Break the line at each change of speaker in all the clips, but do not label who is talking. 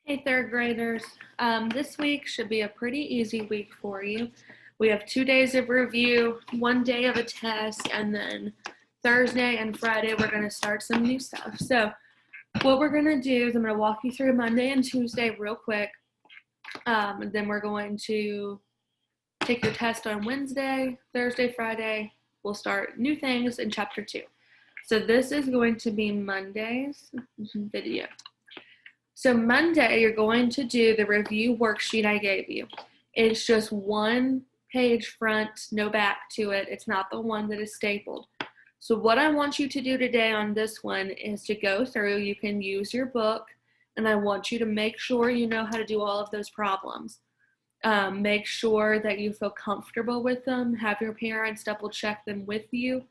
Hey, third graders. This week should be a pretty easy week for you. We have 2 days of review, 1 day of a test, and then Thursday and Friday we're going to start some new stuff. So what we're going to do is I'm going to walk you through Monday and Tuesday real quick. And then we're going to take your test on Wednesday, Thursday, Friday. We'll start new things in chapter 2. So this is going to be Monday's video. So Monday, you're going to do the review worksheet I gave you. It's just 1 page front, no back to it. It's not the one that is stapled. So what I want you to do today on this one is to go through. You can use your book, and I want you to make sure you know how to do all of those problems. Make sure that you feel comfortable with them. Have your parents double check them with you.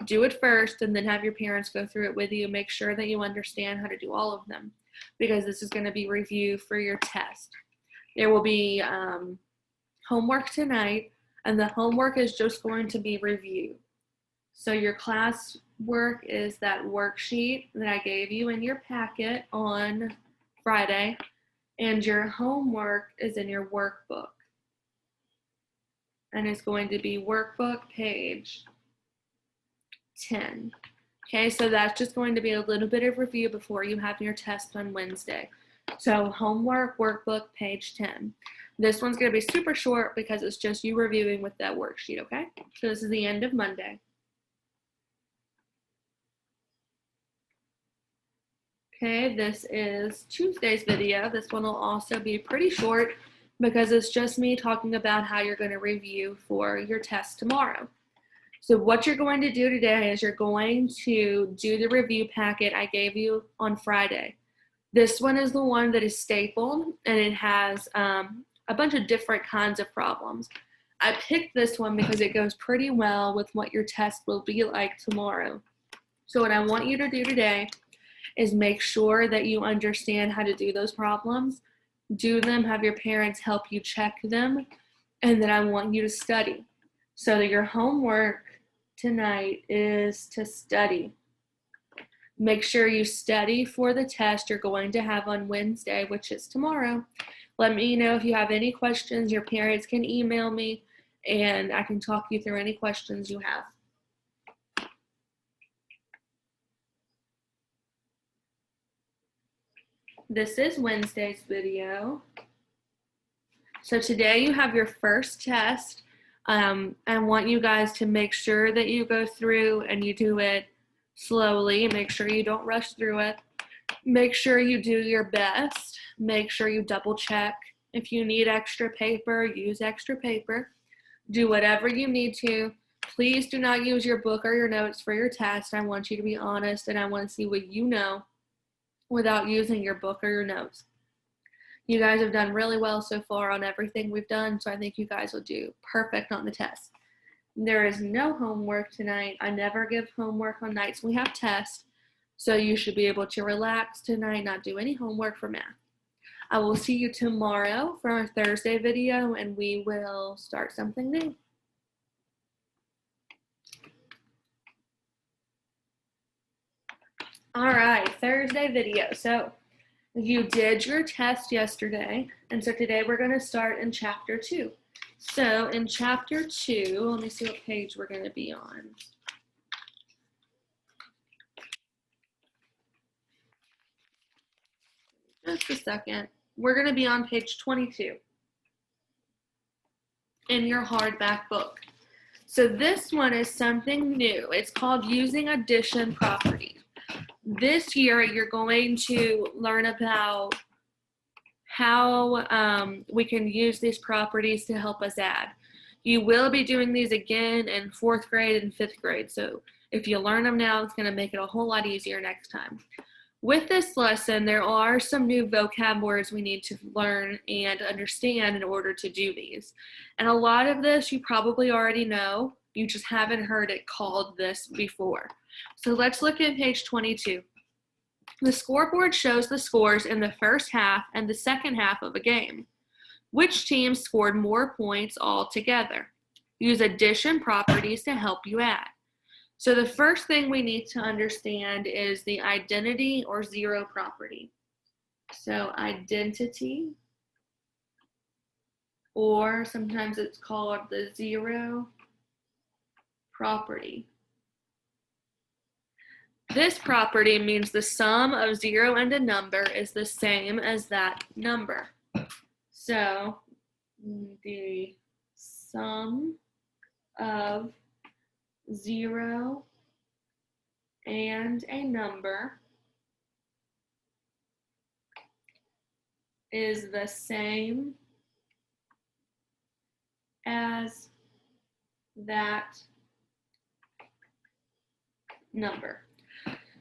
Do it first, and then have your parents go through it with you. Make sure that you understand how to do all of them, because this is going to be review for your test. There will be homework tonight, and the homework is just going to be review. So your class work is that worksheet that I gave you in your packet on Friday, and your homework is in your workbook. And it's going to be workbook page 10. Okay, so that's just going to be a little bit of review before you have your test on Wednesday. So homework, workbook, page 10. This one's going to be super short because it's just you reviewing with that worksheet, okay? So this is the end of Monday. Okay, this is Tuesday's video. This one will also be pretty short because it's just me talking about how you're going to review for your test tomorrow. So what you're going to do today is you're going to do the review packet I gave you on Friday. This one is the one that is stapled, and it has a bunch of different kinds of problems. I picked this one because it goes pretty well with what your test will be like tomorrow. So what I want you to do today is make sure that you understand how to do those problems. Do them, have your parents help you check them, and then I want you to study. So that your homework tonight is to study. Make sure you study for the test you're going to have on Wednesday, which is tomorrow. Let me know if you have any questions. Your parents can email me, and I can talk you through any questions you have. This is Wednesday's video. So today you have your first test. I want you guys to make sure that you go through and you do it slowly. Make sure you don't rush through it. Make sure you do your best. Make sure you double check. If you need extra paper, use extra paper. Do whatever you need to. Please do not use your book or your notes for your test. I want you to be honest, and I want to see what you know without using your book or your notes. You guys have done really well so far on everything we've done, so I think you guys will do perfect on the test. There is no homework tonight. I never give homework on nights we have tests, so you should be able to relax tonight, not do any homework for math. I will see you tomorrow for our Thursday video, and we will start something new. All right, Thursday video. So you did your test yesterday, and so today we're going to start in chapter 2. So in chapter 2, let me see what page we're going to be on. Just a second. We're going to be on page 22 in your hardback book. So this one is something new. It's called Using Addition Properties. This year, you're going to learn about how we can use these properties to help us add. You will be doing these again in 4th grade and 5th grade. So if you learn them now, it's going to make it a whole lot easier next time. With this lesson, there are some new vocab words we need to learn and understand in order to do these. And a lot of this you probably already know. You just haven't heard it called this before. So let's look at page 22. The scoreboard shows the scores in the first half and the second half of a game. Which team scored more points altogether? Use addition properties to help you add. So the first thing we need to understand is the identity or zero property. So identity, or sometimes it's called the zero property. This property means the sum of 0 and a number is the same as that number. So the sum of 0 and a number is the same as that number.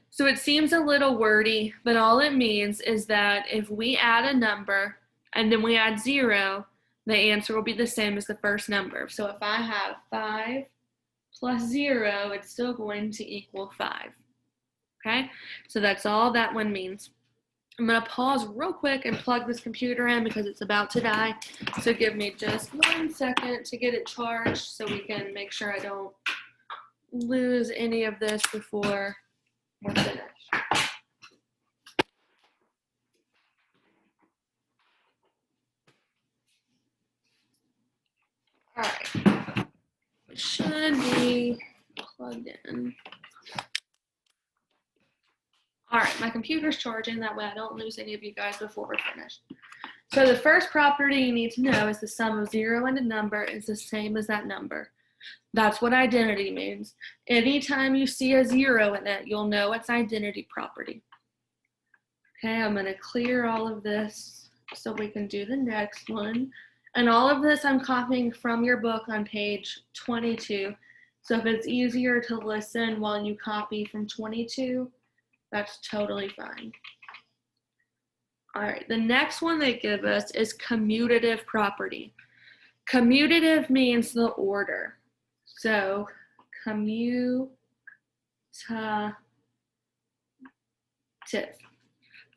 So it seems a little wordy, but all it means is that if we add a number and then we add 0, the answer will be the same as the first number. So if I have 5 plus 0, it's still going to equal 5. Okay, so that's all that one means. I'm going to pause real quick and plug this computer in because it's about to die. So give me just 1 second to get it charged so we can make sure I don't lose any of this before we're finished. All right, it should be plugged in. All right, my computer's charging, that way I don't lose any of you guys before we're finished. So the first property you need to know is the sum of 0 and a number is the same as that number. That's what identity means. Anytime you see a 0 in it, you'll know it's identity property. Okay, I'm going to clear all of this so we can do the next one. And all of this I'm copying from your book on page 22. So if it's easier to listen while you copy from 22, that's totally fine. All right, the next one they give us is commutative property. Commutative means the order. So commutative.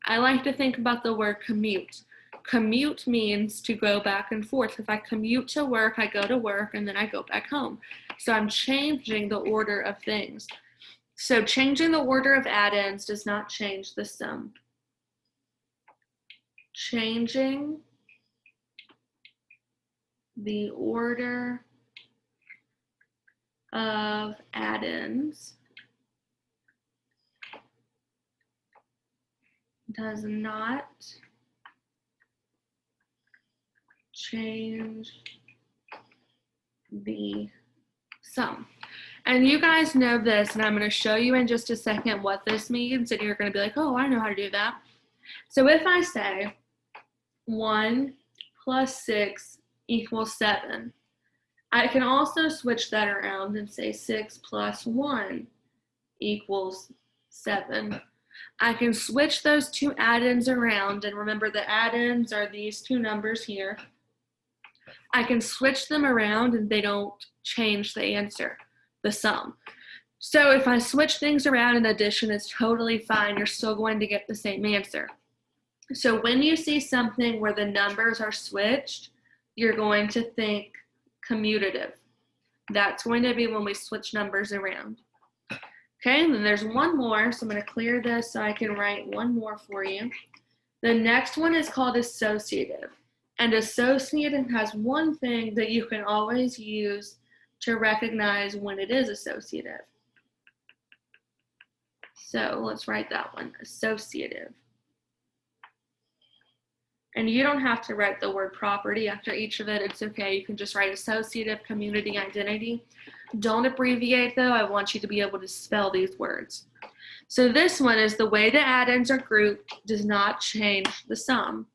I like to think about the word commute. Commute means to go back and forth. If I commute to work, I go to work and then I go back home. So I'm changing the order of things. So changing the order of add-ins does not change the sum. Changing the order of add-ins does not change the sum. And you guys know this, and I'm going to show you in just a second what this means, and you're going to be like, oh, I know how to do that. So if I say 1 plus 6 equals 7, I can also switch that around and say 6 plus 1 equals 7. I can switch those two add-ins around, and remember the add-ins are these two numbers here. I can switch them around and they don't change the answer, the sum. So if I switch things around and addition is totally fine, you're still going to get the same answer. So when you see something where the numbers are switched, you're going to think commutative. That's going to be when we switch numbers around. Okay, and then there's one more, so I'm going to clear this so I can write one more for you. The next one is called associative. And associative has one thing that you can always use to recognize when it is associative. So let's write that one, associative. And you don't have to write the word property after each of it. It's okay. You can just write associative, community, identity. Don't abbreviate though. I want you to be able to spell these words. So this one is the way the add-ins are grouped does not change the sum.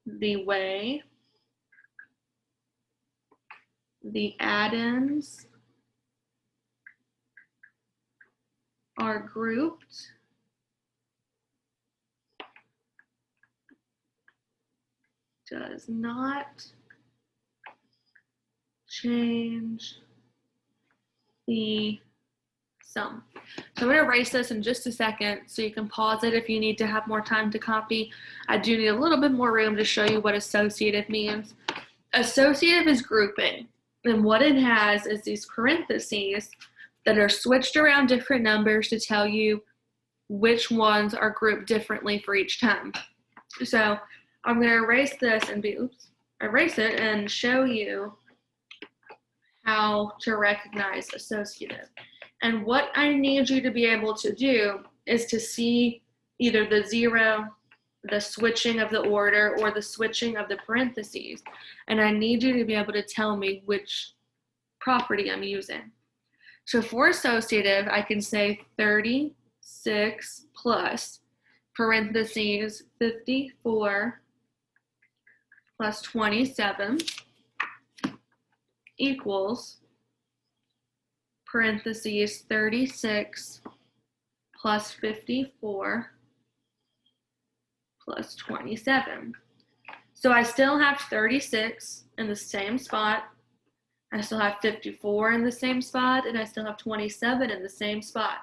The way the add-ins are grouped does not change the sum. So I'm going to erase this in just a second so you can pause it if you need to have more time to copy. I do need a little bit more room to show you what associative means. Associative is grouping, and what it has is these parentheses that are switched around different numbers to tell you which ones are grouped differently for each time. So I'm going to erase this and erase it and show you how to recognize associative. And what I need you to be able to do is to see either the zero, the switching of the order, or the switching of the parentheses. And I need you to be able to tell me which property I'm using. So for associative, I can say 36 plus parentheses 54 plus 27 equals parentheses 36 plus 54 plus 27. So I still have 36 in the same spot. I still have 54 in the same spot, and I still have 27 in the same spot.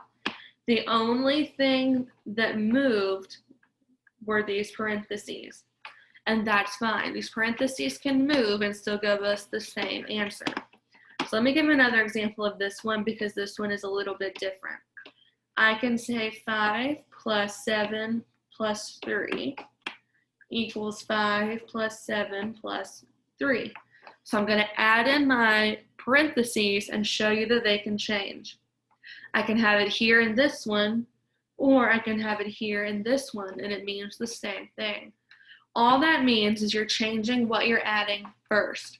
The only thing that moved were these parentheses, and that's fine. These parentheses can move and still give us the same answer. So let me give another example of this one because this one is a little bit different. I can say 5 plus 7 plus 3 equals 5 plus 7 plus 3. So I'm going to add in my parentheses and show you that they can change. I can have it here in this one, or I can have it here in this one, and it means the same thing. All that means is you're changing what you're adding first.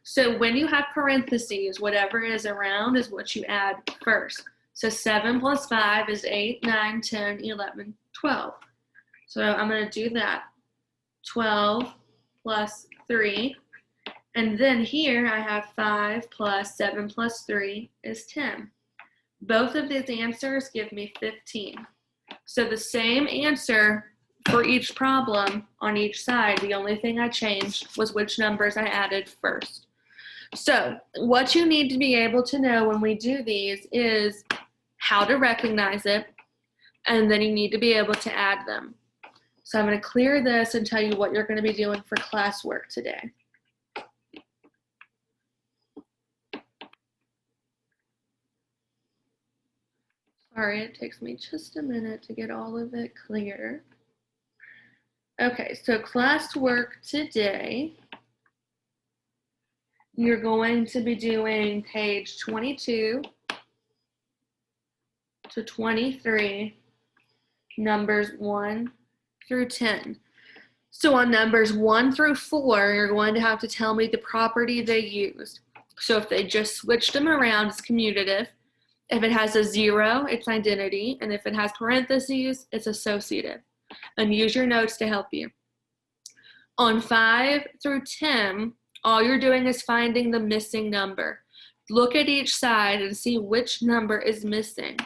So when you have parentheses, whatever is around is what you add first. So 7 plus 5 is 8, 9, 10, 11, 12. So I'm going to do that. 12 plus 3. And then here I have 5 plus 7 plus 3 is 10. Both of these answers give me 15. So the same answer for each problem on each side. The only thing I changed was which numbers I added first. So what you need to be able to know when we do these is how to recognize it, and then you need to be able to add them. So I'm going to clear this and tell you what you're going to be doing for classwork today. Sorry, it takes me just a minute to get all of it clear. Okay, so classwork today, you're going to be doing page 22 to 23, numbers 1 through 10. So on numbers 1 through 4, you're going to have to tell me the property they used. So if they just switched them around, it's commutative. If it has a 0, it's identity. And if it has parentheses, it's associative. And use your notes to help you. On 5 through 10, all you're doing is finding the missing number. Look at each side and see which number is missing.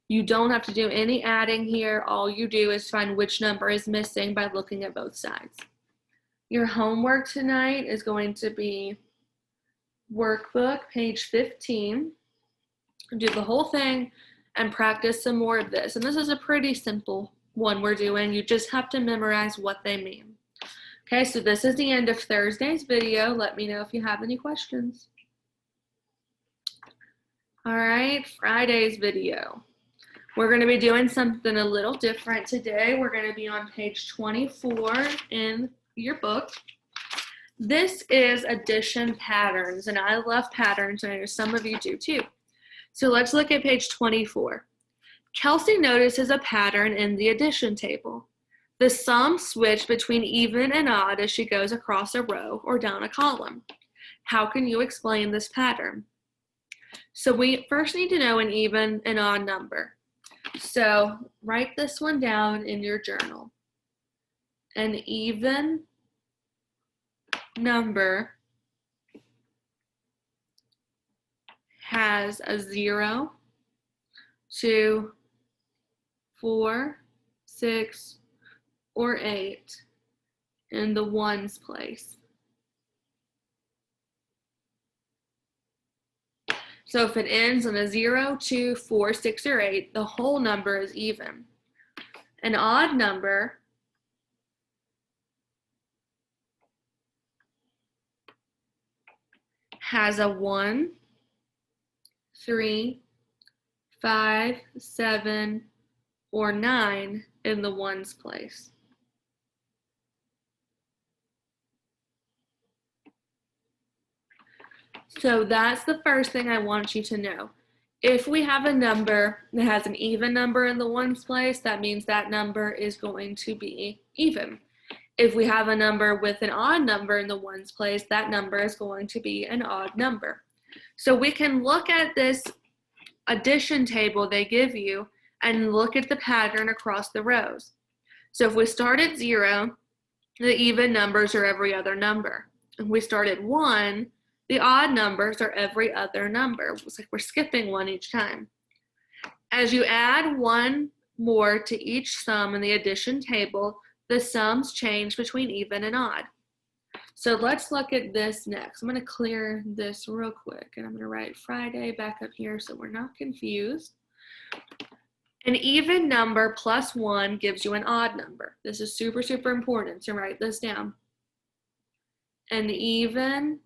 You don't have to do any adding here. All you do is find which number is missing by looking at both sides. Your homework tonight is going to be workbook, page 15. Do the whole thing and practice some more of this. And this is a pretty simple one we're doing. You just have to memorize what they mean. Okay, so this is the end of Thursday's video. Let me know if you have any questions. All right, Friday's video. We're going to be doing something a little different today. We're going to be on page 24 in your book. This is addition patterns, and I love patterns, and I know some of you do too. So let's look at page 24. Kelsey notices a pattern in the addition table. The sum switch between even and odd as she goes across a row or down a column. How can you explain this pattern? So we first need to know an even and odd number. So write this one down in your journal. An even number has a 0, 2, 4, 6, or 8 in the ones place. So if it ends on a 0, 2, 4, 6, or 8, the whole number is even. An odd number has a 1, 3, 5, 7, or 9 in the ones place. So that's the first thing I want you to know. If we have a number that has an even number in the ones place, that means that number is going to be even. If we have a number with an odd number in the ones place, that number is going to be an odd number. So we can look at this addition table they give you and look at the pattern across the rows. So if we start at 0, the even numbers are every other number. If we start at 1, the odd numbers are every other number. It's like we're skipping one each time. As you add one more to each sum in the addition table, the sums change between even and odd. So let's look at this next. I'm going to clear this real quick, and I'm going to write Friday back up here so we're not confused. An even number plus 1 gives you an odd number. This is super, super important, so write this down. An even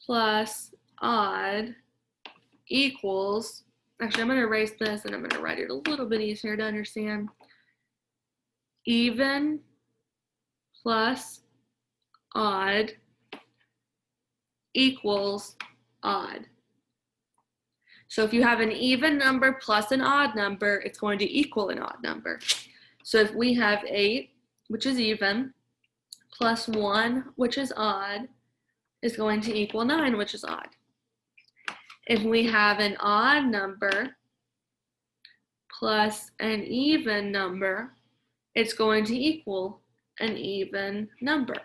plus odd equals, actually I'm going to erase this and I'm going to write it a little bit easier to understand. Even plus odd equals odd. So if you have an even number plus an odd number, it's going to equal an odd number. So if we have 8, which is even, plus 1, which is odd, is going to equal 9, which is odd. If we have an odd number plus an even number, it's going to equal an even number.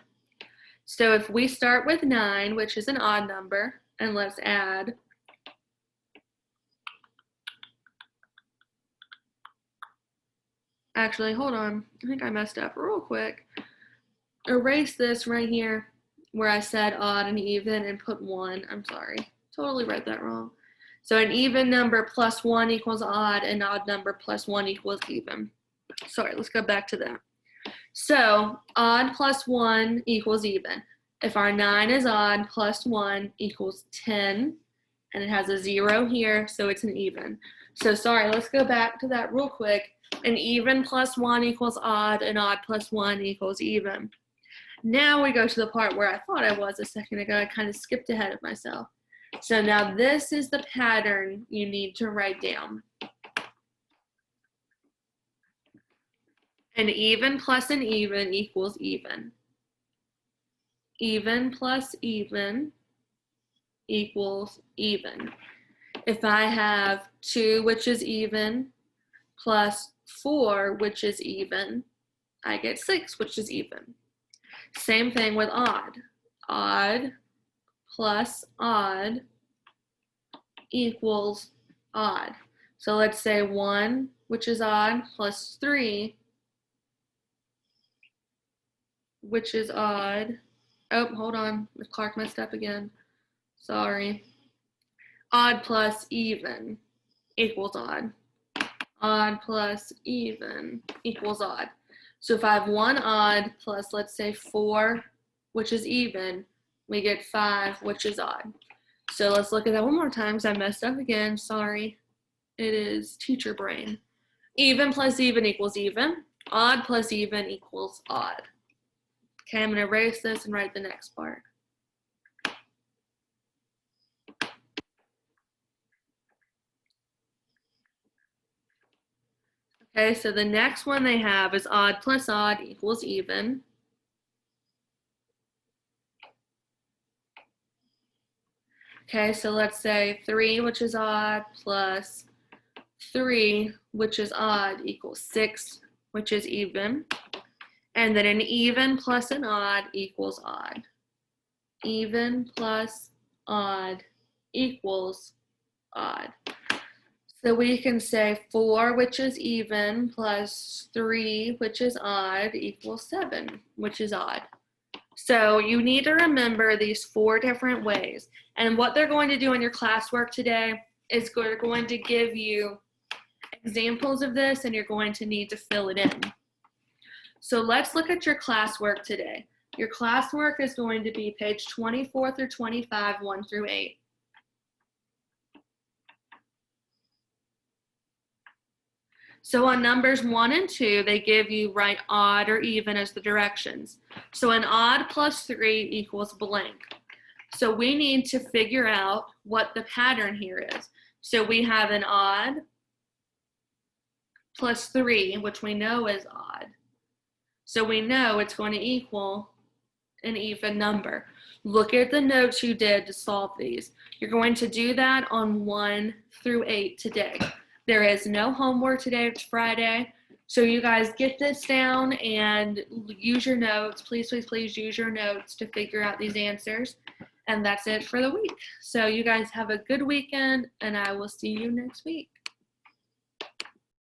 So if we start with 9, which is an odd number, and let's add actually, hold on. I think I messed up real quick. Erase this right here where I said odd and even and put 1. I'm sorry. Totally read that wrong. So an even number plus 1 equals odd, an odd number plus 1 equals even. Sorry, let's go back to that. So odd plus 1 equals even. If our 9 is odd, plus 1 equals 10, and it has a 0 here, so it's an even. So sorry, let's go back to that real quick. An even plus 1 equals odd, an odd plus 1 equals even. Now we go to the part where I thought I was a second ago. I kind of skipped ahead of myself. So now this is the pattern you need to write down. An even plus an even equals even. Even plus even equals even. If I have 2, which is even, plus 4, which is even, I get 6, which is even. Same thing with odd. Odd plus odd equals odd. So let's say 1, which is odd, plus 3, which is odd. Oh, hold on. Clark messed up again. Sorry. Odd plus even equals odd. Odd plus even equals odd. So if I have 1 odd plus, let's say 4, which is even, we get 5, which is odd. So let's look at that one more time because I messed up again. Sorry. It is teacher brain. Even plus even equals even. Odd plus even equals odd. Okay, I'm going to erase this and write the next part. Okay, so the next one they have is odd plus odd equals even. Okay, so let's say 3, which is odd, plus 3, which is odd, equals 6, which is even. And then an even plus an odd equals odd. Even plus odd equals odd. So we can say 4, which is even, plus 3, which is odd, equals 7, which is odd. So you need to remember these 4 different ways. And what they're going to do in your classwork today is they're going to give you examples of this, and you're going to need to fill it in. So let's look at your classwork today. Your classwork is going to be page 24 through 25, 1 through 8. So on numbers 1 and 2, they give you write odd or even as the directions. So an odd plus 3 equals blank. So we need to figure out what the pattern here is. So we have an odd plus 3, which we know is odd. So we know it's going to equal an even number. Look at the notes you did to solve these. You're going to do that on 1 through 8 today. There is no homework today, it's Friday. So you guys get this down and use your notes. Please, please, please use your notes to figure out these answers. And that's it for the week. So you guys have a good weekend, and I will see you next week.